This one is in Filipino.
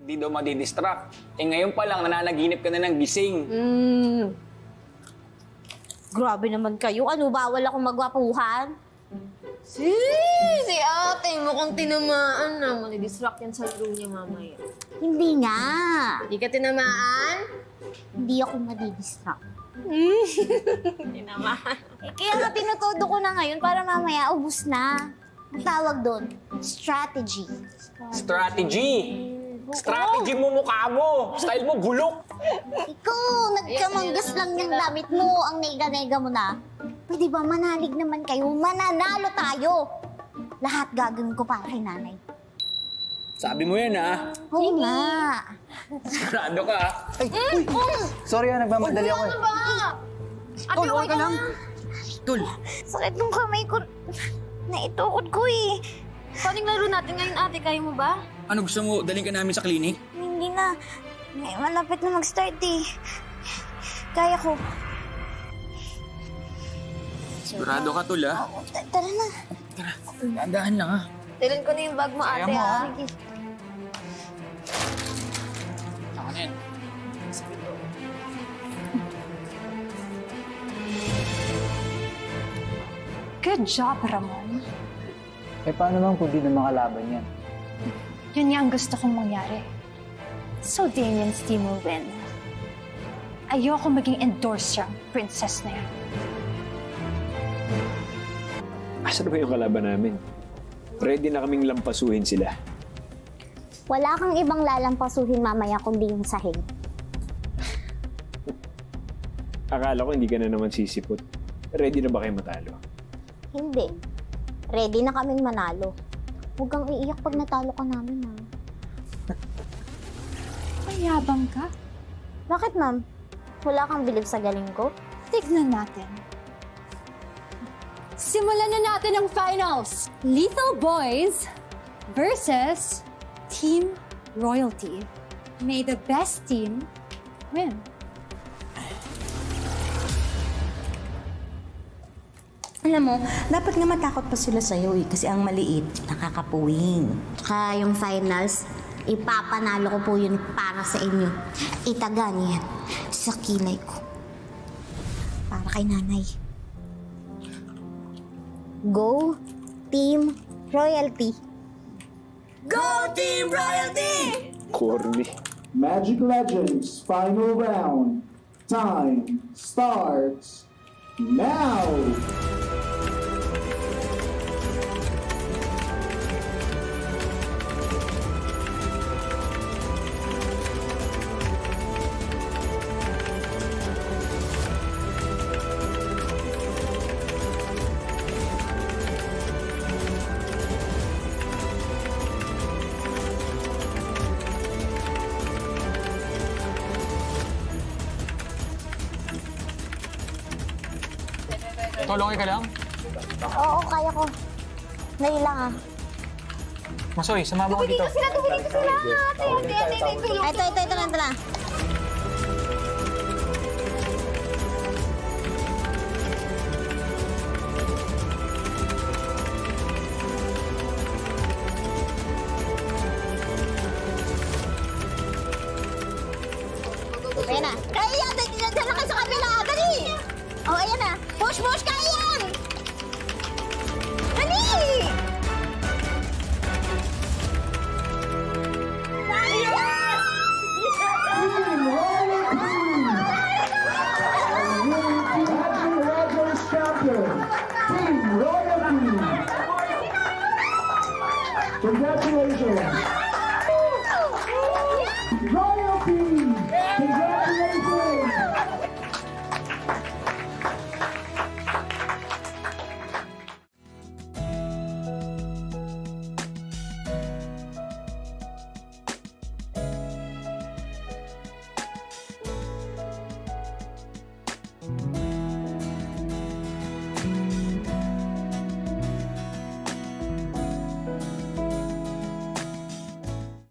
Di daw madidistract. Eh ngayon pa lang, nananaginip ka na ng gising. Grabe naman kayo. Ano, bawal akong magwapuhan? Si ate, mukhang tinamaan na. Malidistract yan sa laro niya mamaya. Hindi nga. Hindi ka tinamaan? Hindi ako madidistract. Tinamaan. Kaya nga tinutudo ko na ngayon para mamaya ubus na. Ang tawag doon, strategy. Strategy! Strategy mo mukha mo! Style mo bulok! Ikaw, nagkamanggas lang yung damit mo, ang nega-nega mo na. Pwede ba manalig naman kayo? Mananalo tayo! Lahat gagawin ko para kay nanay. Sabi mo yan, ha? Oo nga. Sigurado ka, ha? Ay, uy! Sorry nagmamadali ako eh. Ano ba? Ate, okay ka lang? Tol, Sakit nung kamay ko. Naitukod ko eh. Paano yung laro natin ngayon, ate? Kaya mo ba? Ano gusto mo? Daling ka namin sa klinik? Hindi na. Malapit na mag-start eh. Kaya ko. Sigurado ka, Tol, ha? Oo, tara na. Dahan lang, ha? Tilan ko na yung bag mo, Kaya ate. mo, ha? Sige. Saka na yan. Good job, Ramon. eh paano naman kung di na makalaban yan? Yun nga ang gusto kong mangyari. So Damian's team will win. Ayoko maging endorse siyang princess na yan. Asan ba yung kalaban namin? Ready na kaming lampasuhin sila. Wala kang ibang lalampasuhin mamaya kundi yung sahig. Akala ko hindi ka na naman sisipot. Ready na ba kayo matalo? Hindi. Ready na kaming manalo. Huwag kang iiyak pag natalo ka namin, ha? Mayabang ka? Bakit, ma'am? Wala kang bilib sa galing ko? Tignan natin. Simulan na natin ang finals! Lethal Boys versus Team Royalty. May the best team win. Alam mo, dapat nga matakot pa sila sa'yo eh, kasi ang maliit, nakakapuwing. Tsaka yung finals, ipapanalo ko po yun para sa inyo. Itaga niyo yan sa kilay ko. Para kay nanay. Go, Team Royalty! Corny. Magic Legends final round. Time starts now. Tulungan ka lang? Oo, kaya ko. Dali lang, ah. Masoy, sumama ko dito. Tuloy dito sila, ate. Tulong. Ito lang. Ayan na. Kaya yan! Diyan na kayo sa kabila! Dali! Oh, ayan na. Push! Kaya yan! Dali! Magic Legends champion, Team Royalty. Congratulations.